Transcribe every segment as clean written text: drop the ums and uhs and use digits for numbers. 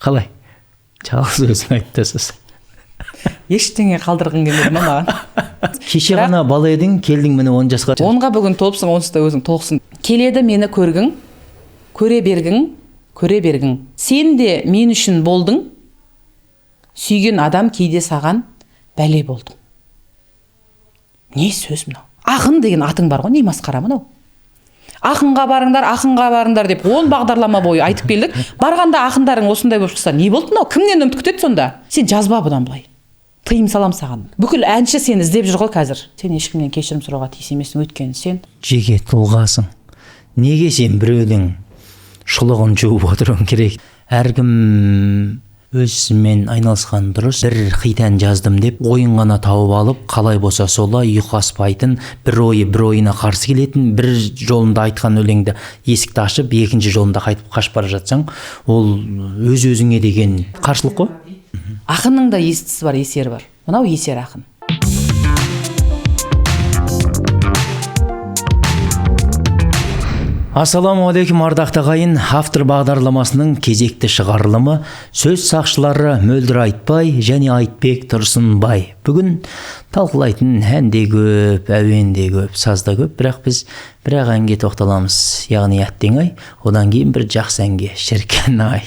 Қалай? Жалғыз өзің айтып тастасаң. Ештеңе қалдырғың келмеді ма маған? Кеше ғана бала едің, келдің міне 10 жасқа. 10-ға бүгін толыпсың, 10-сында өзің толықсың. Келеді мені көргің, көре бергің. Сен де мен үшін болдың, сүйген адам кейде саған бәле болдың. Не сөз мынау? Ақын деген атың бар ғой, не масқара мынау? Ақынға барыңдар деп 10 бағдарлама бойы айтып келдік. Барғанда ақындарың осындай болып шықса, не болды мынау? Кімнен үміт күтеді сонда? Сен жазба бұдан былай. Тыйым салам саған. Бүкіл әнші сені іздеп жүр ғой қазір. Сен ешкімнен кешірім сұрауға тиіс емессің, өйткені сен жеке тұлғасың. Неге сен біреудің шұлығын жуып отыруың керек? Әркім өзімен айналысқан дұрыс. Бір хитан жаздым деп ойын ғана тауып алып, қалай болса солай ұйқаспайтын, бір ойына қарсы келетін, бір жолында айтқан өлеңді есікті ашып, екінші жолында қайтып қашып бара жатсаң, ол өз-өзіңе деген қарсылық қой. Ақынның да естісі бар, есері бар. Мынау есер ақын. Ассаламуалейкум ардақты ағайын. Автор бағдарламасының кезекті шығарылымы сөз сақшылары Мөлдір Айтбай және Айтбек Тұрсынбай. Бүгін талқылайтын ән де көп, әуен де көп, саз да көп, бірақ біз бір әнге тоқталамыз, яғни әттең ай, одан кейін бір жақсы әнге шіркін ай.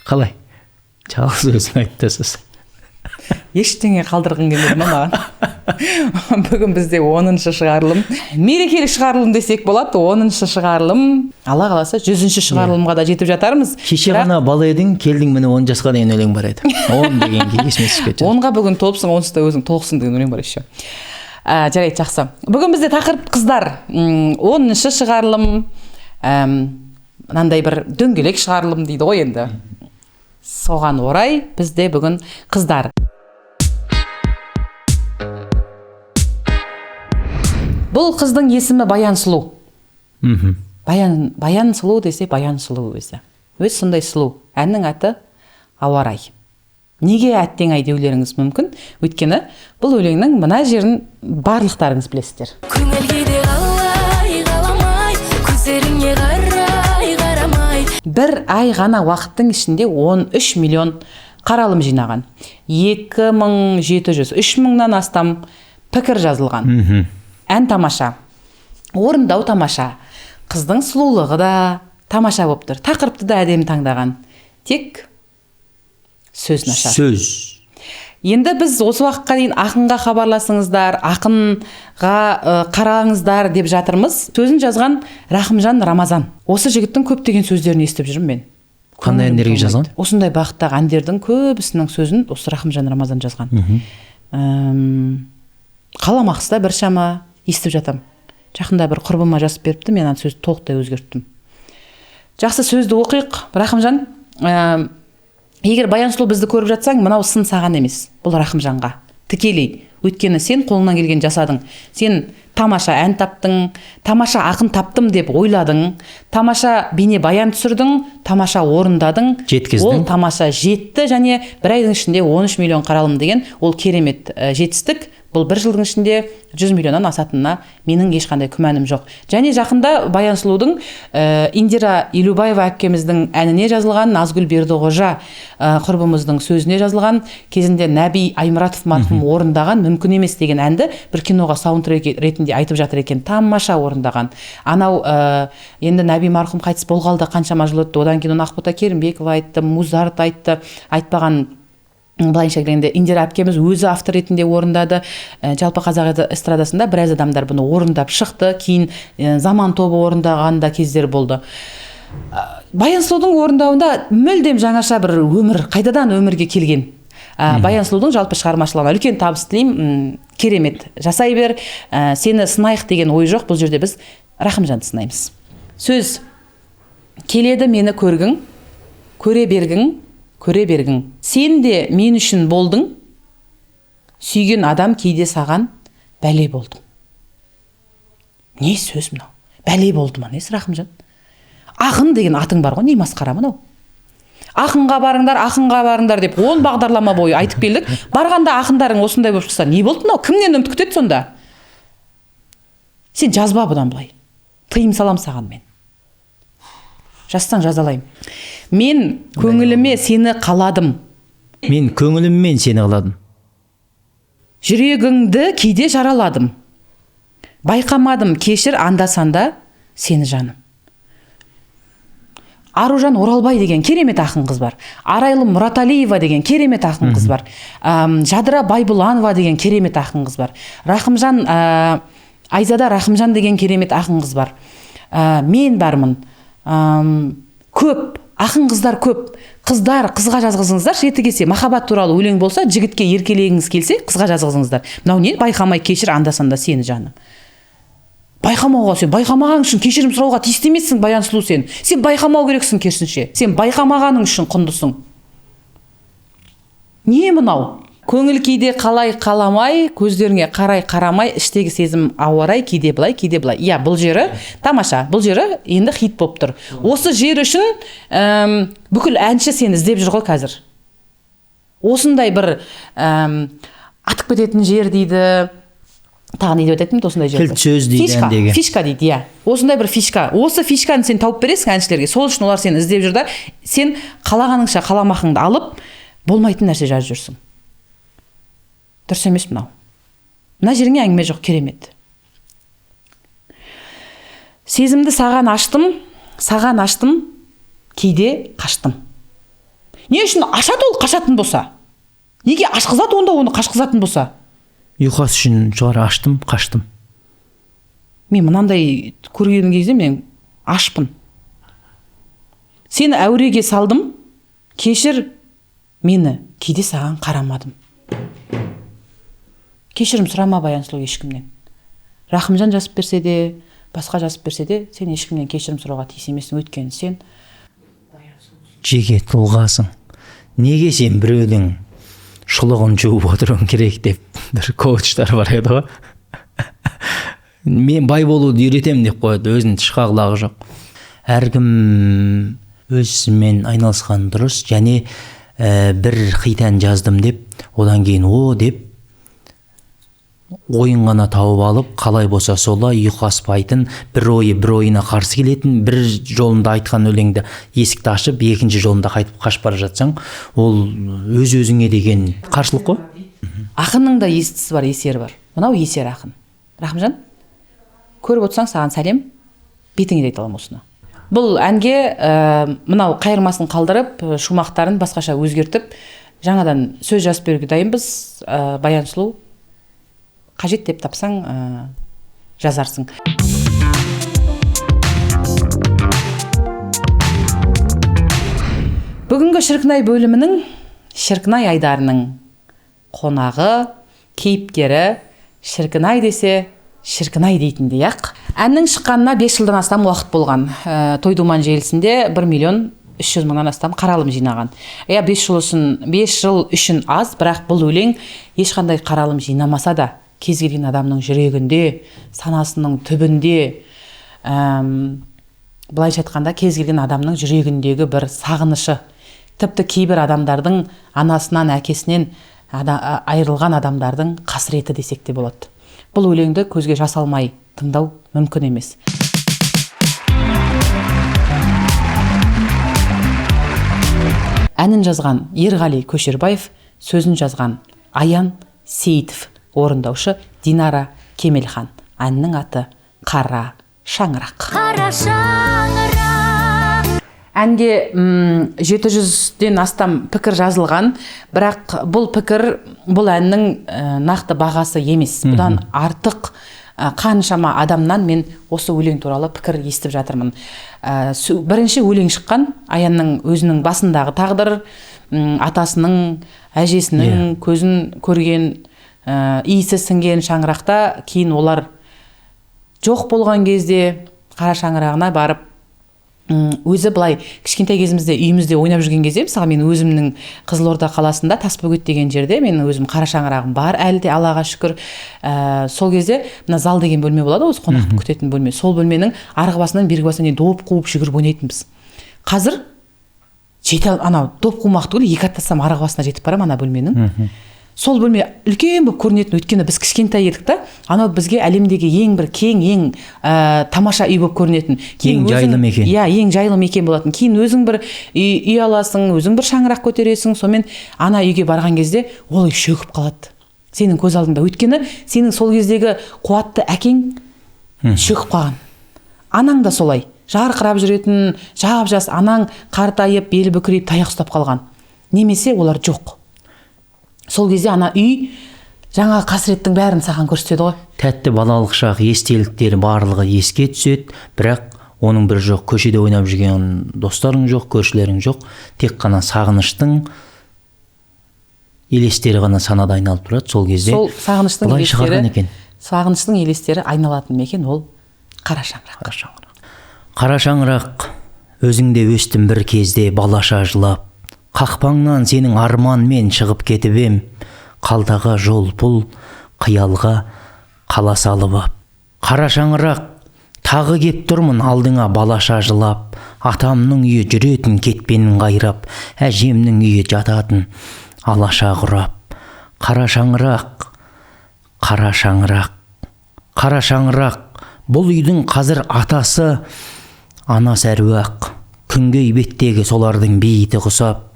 Қалай? Жалғыз өзің айтып тастасаң. Ештеңе қалдырғың келмеді ма маған? Бүгін бізде 10-шы шығарылым. Мерекелік шығарылым десек болады, 10-шы шығарылым. Алла қаласа 100-ші шығарылымға да жетіп жатармыз. Кеше ғана бала едің, келдің міне 10 жасқа деген өлең бар еді. 10 дегенге есіме түсіп кетті. 10-ға бүгін толыпсың, 10-сында өзің толықсың деген өлең бар еще. Жарайды, жақсы. Бүгін бізде тақырып қыздар. 10-шы шығарылым, мынандай бір дөңгелек шығарылым дейді ғой енді. Соған орай бізде бүгін қыздар. Бұл қыздың есімі Баян Сұлу. Баян Сұлу десе Баян Сұлу өзі. Өз сондай сұлу. Әннің аты Ауа рай. Неге әттең ай деулеріңіз мүмкін? Өйткені бұл өлеңнің мына жерін барлықтарыңыз білесіздер. Көңілге қалай қаламай, көздеріңе қарамай. Бір ай ғана уақыттың ішінде 13 миллион қаралым жинаған. 2700, 3000-нан астам пікір жазылған. Ән тамаша, орындау тамаша, қыздың сұлулығы да тамаша болып тұр. Тақырыпты да әдемі таңдаған. Тек сөз нашар. Сөз. Енді біз осы уақытқа дейін ақынға хабарласыңыздар, ақынға қараңыздар деп жатырмыз. Сөзін жазған Рахымжан Рамазан. Осы жігіттің көптеген сөздерін естіп жүрмін мен. Қандай әндерге жазған? Осындай бағыттағы әндердің көбісінің сөзін осы Рахымжан Рамазан жазған. Қаламақыста біршама естіп жатам. Жақында бір құрбыма жазып беріпті, мен ана сөзді толықтай өзгерттім. Жақсы, сөзді оқиық. Рахымжан, егер Баян Сұлу бізді көріп жатсаң, мынау сын саған емес, бұл Рахымжанға. Тікелей. Өйткені сен қолыңнан келген жасадың. Сен тамаша ән таптың, тамаша ақын таптым деп ойладың, тамаша бейне баян түсірдің, тамаша орындадың. Жеткіздің. Ол тамаша жетті және бір айдың ішінде 13 миллион қаралым деген ол керемет жетістік. Бұл бір жылдың ішінде 100 миллионнан асатынына менің ешқандай күмәнім жоқ. Және жақында Баян Сұлудың Индира Илубаева әпкеміздің әніне жазылған, Назгүл Бердіғожа құрбымыздың сөзіне жазылған, кезінде Нәби Аймұратов марқұм орындаған мүмкін емес деген әнді бір киноға саундтрек ретінде айтып жатыр екен. Тамаша орындаған. Анау енді Нәби марқұм қайтыс болғалда қаншама жыл өтті. Одан кейін Ақбота Керімбекова айтты, Музарт айтты, айтпаған былайша келгенде Индира әпкеміз өзі автор ретінде орындады. Жалпы қазақ эстрадасында біраз адамдар бұны орындап шықты. Кейін Заман тобы орындаған да кездер болды. Баян Сұлудың орындауында мүлдем жаңаша бір өмір, қайтадан өмірге келген. Баян Сұлудың жалпы шығармашылығына үлкен табыс тілеймін. Керемет. Жасай бер. Сені сынайық деген ой жоқ. Бұл жерде біз Рахымжанды сынаймыз. Сөз. Келеді мені көргің, көре бергің. Сен де мен үшін болдың, сүйген адам кейде саған бәле болдың. Не сөз мынау? Бәле болды ма, несі Рахымжан? Ақын деген атың бар ғой, не масқара мынау? Ақынға барыңдар деп 10 бағдарлама бойы айтып келдік. Барғанда ақындарың осындай болып шықса, не болды мынау? Кімнен үміт күтеді сонда? Сен жазба бұдан былай. Тыйым салам саған мен. жазсаң жазалаймын. Мен көңіліме сені қаладым. Мен көңіліммен сені қаладым. Жүрегіңді кейде жараладым. Байқамадым, кешір анда-санда сені жаным. Аружан Оралбай деген керемет ақын қыз бар. Арайлым Мұраталиева деген керемет ақын қыз бар. Жадыра Байбұланова деген керемет ақын қыз бар. Айзада Рахымжан деген керемет ақын қыз бар. Мен бармын. Көп, ақын қыздар көп. Қыздар, қызға жазғызыңыздар, реті келсе, махаббат туралы өлең болса, жігітке еркелегіңіз келсе, қызға жазғызыңыздар. Мынау не? Байқамай кешір анда-санда сені жаным. Байқамауға, сен байқамаған үшін кешірім сұрауға тиісті емессің, Баян сұлу сен. Сен байқамау керексің керісінше. Сен байқамағаның үшін құндысың. Не мынау? Көңіл кейде қалай қаламай, көздеріңе қарай қарамай, іштегі сезім ауарай, кейде былай, кейде былай. Иә, бұл жері тамаша. Бұл жері енді хит болып тұр. Осы жер үшін бүкіл әнші сені іздеп жүр ғой қазір. Осындай бір атып кететін жер дейді. Тағы не деп айтатын осындай жерді? Кілт сөз дейді әндегі. Фишка дейді, иә. Осындай бір фишка. Осы фишканы сен тауып бересің әншілерге. Сол үшін олар сені іздеп жүр да, сен қалағаныңша қаламақыңды алып, болмайтын нәрсе жазып жүрсің. Дұрыс емес мынау. Мына жеріңе әңгіме жоқ, керемет. Сезімді саған аштым, кейде қаштым. Не үшін ашады ол қашатын болса? Неге ашқызады онда оны қашқызатын болса? Ұйқас үшін шығар аштым, қаштым. Мен мынандай көрген кезде мен ашпын. Сені әуреге салдым, кешір мені, кейде саған қарамадым. Кешірім сұрама Баян сұлу ешкімнен. Рахымжан жазып берсе де, басқа жазып берсе де, сен ешкімнен кешірім сұрауға тиіс емессің, өйткені сен жеке тұлғасың. Неге сен біреудің шұлығын жуып отыруың керек деп бір коучтар бар еді ғой. Мен бай болуды үйретемін деп қояды, өзінің тышқақ жоқ. Әркім өз ісімен айналысқан дұрыс, және бір хит ән жаздым деп, одан кейін деп ойын ғана тауып алып, қалай болса солай ұйқаспайтын, бір ойына қарсы келетін, бір жолында айтқан өлеңді есікті ашып, екінші жолында қайтып қашып бара жатсаң, ол өз-өзіңе деген қарсылық қой. Ақынның да естісі бар, есері бар. Мынау есер ақын. Рахымжан, көріп отырсаң саған сәлем, бетіңе де айта аламын осыны. Бұл әнге мынау қайырмасын қалдырып, шумақтарын басқаша өзгертіп, жаңадан сөз жазып беруге дайынбыз. Баян сұлу, қажет деп тапсаң жазарсың. Бүгінгі Шіркінай бөлімінің Шіркінай айдарының қонағы, кейіпкері Шіркінай десе Шіркінай дейтіндей ақ. Әннің шыққанына 5 жылдан астам уақыт болған. Той-думан желісінде 1.300.000-нан астам қаралым жинаған. 5 жыл үшін аз, бірақ бұл өлең ешқандай қаралым жинамаса да, кез келген адамның жүрегінде, санасының түбінде, былайша айтқанда кез келген адамның жүрегіндегі бір сағынышы, тіпті кейбір адамдардың анасынан, әкесінен айырылған адамдардың қасіреті десек те болады. Бұл өлеңді көзге жас алмай тыңдау мүмкін емес. Әнін жазған Ерғали Көшербаев, сөзін жазған Аян Сейітов, орындаушы Динара Кемелхан. Әннің аты Қара шаңырақ. Қара шаңырақ. Әнге 700-ден астам пікір жазылған, бірақ бұл әннің нақты бағасы емес. Бұдан артық қаншама адамнан мен осы өлең туралы пікір естіп жатырмын. Бірінші өлең шыққан, Аянның өзінің басындағы тағдыр, атасының, әжесінің көзін көрген, иісі сіңген шаңырақта, кейін олар жоқ болған кезде қара шаңырағына барып, өзі былай кішкентай кезімізде үйімізде ойнап жүрген кезде, мысалы мен өзімнің Қызылорда қаласында Тасбөгет деген жерде мен өзім қара шаңырағым бар, әлі де Аллаға шүкір. Сол кезде мына зал деген бөлме болады, осы қонақты күтетін бөлме. Сол бөлменің арғы басынан бергі басына доп қуып жүгіріп ойнайтынбыз. Қазір анау доп қумақты түгіл 2 аттасам арғы басына жетіп барам ана бөлменің. сол бөлме үлкен болып көрінетін, өйткені біз кішкентай едік та, анау бізге әлемдегі ең бір кең, ең тамаша үй болып көрінетін. Ең жайлы мекен. Иә, ең жайлы мекен болатын. Кейін өзің бір үй аласың, өзің бір шаңырақ көтересің, сонымен ана үйге барған кезде ол үй шөгіп қалады. Сенің көз алдыңда. Өйткені сенің сол кездегі қуатты әкең шөгіп қалған. Анаң да солай. Жарқырап жүретін, жап-жас анаң қартайып, белі бүкірейіп, таяқ ұстап қалған. Немесе олар жоқ. Сол кезде ана үй жаңа қасіреттің бәрін саған көрсетеді ғой. Тәтті балалық шақ естеліктері барлығы еске түседі, бірақ оның бір жоқ, көшеде ойнап жүрген достарың жоқ, көршілерің жоқ, тек қана сағыныштың елестері ғана санада айналып тұрады. Сол кезде сол сағыныштың былай шығарған екен. Сағыныштың елестері айналатын мекен ол қара шаңырақ. Қара шаңырақ, өзіңде өстім бір кезде балаша жылап, қақпаңнан сенің арманмен шығып кетіп ем, қалдаға жол пұл, қиялға қала салып ап. Қара шаңырақ, тағы кеп тұрмын алдыңа балаша жылап, атамның үйі жүретін кетпенін қайрап, әжемнің үйі жататын алаша құрап. Қара шаңырақ, қара шаңырақ, қара шаңырақ, бұл үйдің қазір атасы анасы әруақ, күнгей беттегі солардың бейіті құсап,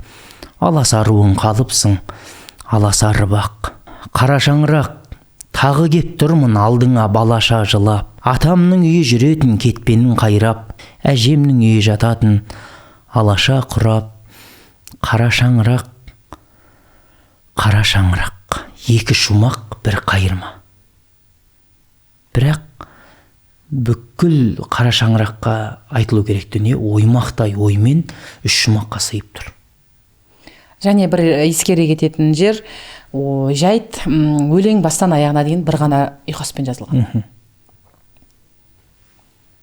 аласаруын қалыпсың, аласары бақ. Қара шаңырақ, тағы кеп тұрмын алдыңа балаша жылап, атамның үйі жүретін кетпенін қайрап, әжемнің үйі жататын алаша құрап. Қара шаңырақ, қара шаңырақ, екі шумақ бір қайырма. Бірақ бүкіл қара шаңыраққа айтылу керек дүние оймақтай оймен үш шумаққа сыйып тұр. Және бір ескере кететін жер, жайт өлең бастан аяғына дейін бір ғана ұйқаспен жазылған.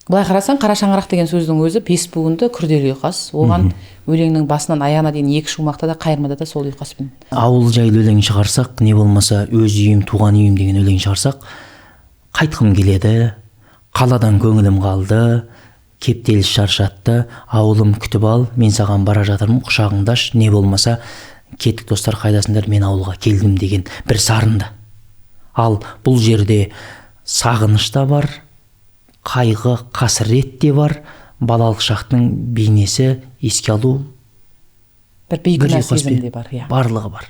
Былай қарасаң, қара шаңырақ деген сөздің өзі 5 буынды күрделі ұйқас. Оған өлеңнің басынан аяғына дейін екі шумақта да, қайырмада да сол ұйқаспен. Ауыл жайлы өлең шығарсақ, не болмаса өз үйім, туған үйім деген өлең шығарсақ, қайтқым келеді, қаладан көңілім қалды, кептеліс шаршатты, ауылым күтіп ал, мен саған бара жатырмын, құшағыңдаш, не болмаса кетік достар қайдасыңдар, мен ауылға келдім деген бір сарынды. Ал бұл жерде сағыныш та бар, қайғы, қасірет те бар, балалық шақтың бейнесі, еске алу, бір бейкүнә сезім де бар. Барлығы бар.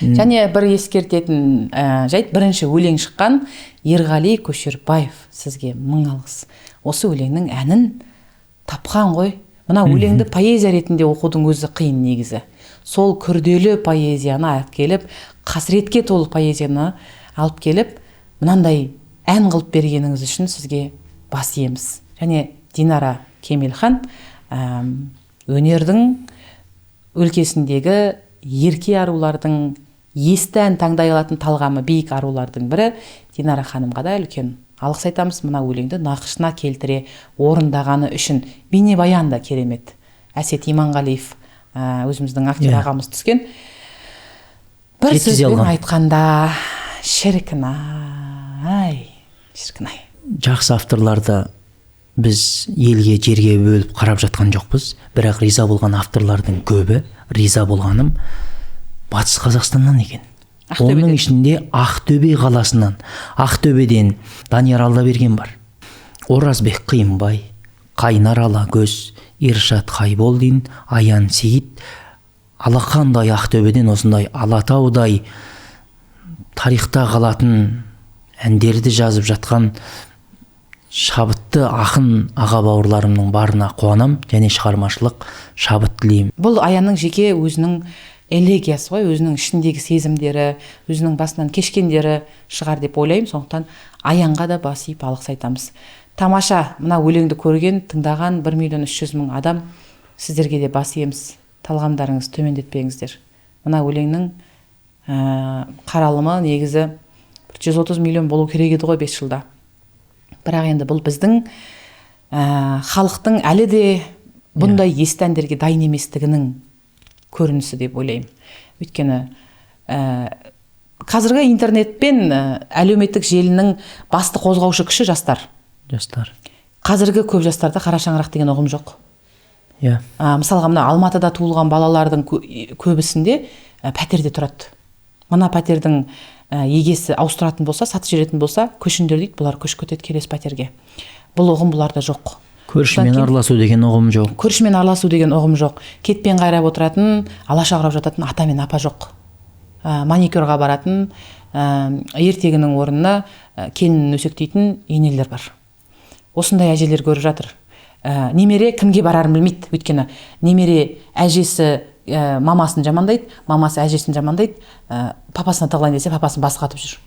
Және бір ескертетін жайт, бірінші өлең шыққан Ерғали Көшербаев, сізге мың алғыс. Осы өлеңнің әнін тапқан ғой. Мына өлеңді поэзия ретінде оқудың өзі қиын негізі. Сол күрделі поэзияны алып келіп, қасіретке толы поэзияны алып келіп, мынандай ән қылып бергеніңіз үшін сізге бас иеміз. Және Динара Кемелхан өнердің өлкесіндегі ерке арулардың есті ән таңдай алатын талғамы биік арулардың бірі. Динара ханымға да үлкен алғыс айтамыз, мына өлеңді нақышына келтіре орындағаны үшін. Бейнебаян да керемет. Әсет Иманғалиев өзіміздің актер ағамыз түскен. Бір сөзбен айтқанда, шіркін-ай. Жақсы авторларды біз елге, жерге бөліп қарап жатқан жоқпыз, бірақ риза болған авторлардың көбі, риза болғаным Батыс Қазақстаннан екен. Оның ішінде Ақтөбе қаласынан, Ақтөбеден Данияр Алдаберген бар. Оразбек Қиынбай, Қайнар Алагөз, Иршат Қайболдин, Аян Сейіт, алақандай Ақтөбеден осындай Алатаудай тарихта қалатын әндерді жазып жатқан шабытты ақын аға бауырларымның барына қуанам, және шығармашылық шабыт тілеймін. Бұл Аянның жеке өзінің элегиясы ғой, өзінің ішіндегі сезімдері, өзінің басынан кешкендері шығар деп ойлаймын. Сондықтан Аянға да бас иіп алғыс айтамыз. Тамаша, мына өлеңді көрген, тыңдаған 1.300.000 адам, сіздерге де бас иеміз. Талғамдарыңыз төмендетпеңіздер. Мына өлеңнің қаралымы негізі 130 миллион болу керек еді ғой 5 жылда. Бірақ енді бұл біздің халықтың әлі де бұндай есті әндерге дайын еместігінің көрінісі деп ойлаймын. Өйткені қазіргі интернет пен әлеуметтік желінің басты қозғаушы күші жастар. Қазіргі көп жастарда қара шаңырақ деген ұғым жоқ. Мысалға мына Алматыда туылған балалардың көбісінде пәтерде тұрады. мына пәтердің егесі ауыстыратын болса, сатып жіберетін болса, көшіңдер дейді, бұлар көшіп кетеді келесі пәтерге. Бұл ұғым бұларда жоқ. Көршімен араласу деген ұғым жоқ. Көршімен араласу деген ұғым жоқ. Кетпен қайрап отыратын, алашағырап жататын ата мен апа жоқ. Маникюрға баратын, ертегінің орнына келінін өсектейтін енелер бар. Осындай әжелер көріп жатыр. Немере кімге барарын білмейді. Өйткені немере әжесі мамасын жамандайды, мамасы әжесін жамандайды, папасына тығылайын десе, папасын басқа атып жүр.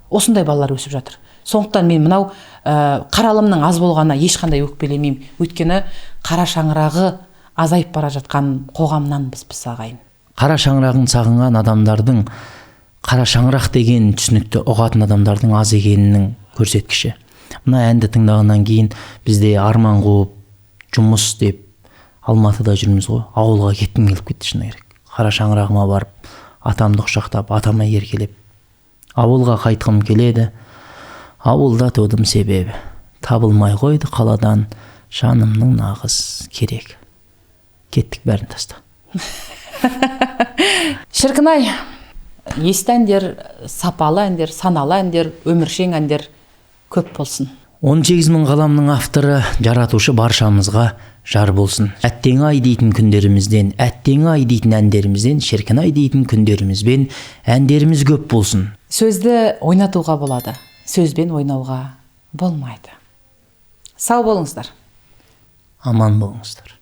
Осындай балалар өсіп жатыр. Сондықтан мен мынау қаралымның аз болғанына ешқандай өкпелемеймін. Өйткені қара шаңырағы азайып бара жатқан қоғамнан біз ағайын. Қара шаңырағын сағынған адамдардың қара шаңырақ деген түсінікті ұғатын адамдардың аз екенінің көрсеткіші. Мына әнді тыңдағаннан кейін бізде арман қуып жұмыс деп Алматыда жүрміз ғой. Ауылға кеткім келіп кетті шыны керек. Қара шаңырағыма барып, атамды құшақтап, атама еркелеп, ауылға қайтқым келеді. Ауылда тудым себебі, табылмай қойды қаладан жанымның нағыз керек. Кеттік бәрін таста. Шіркін-ай, есті әндер, сапалы әндер, саналы әндер, өміршең әндер көп болсын. 18 мың қаламның авторы, жаратушы баршамызға жар болсын. Әттең ай дейтін күндерімізден, әттең ай дейтін әндерімізден, шіркін ай дейтін күндерімізбен әндеріміз көп болсын. Сөзді ойнатуға болады, сөзбен ойнауға болмайды. Сау болыңыздар. Аман болыңыздар.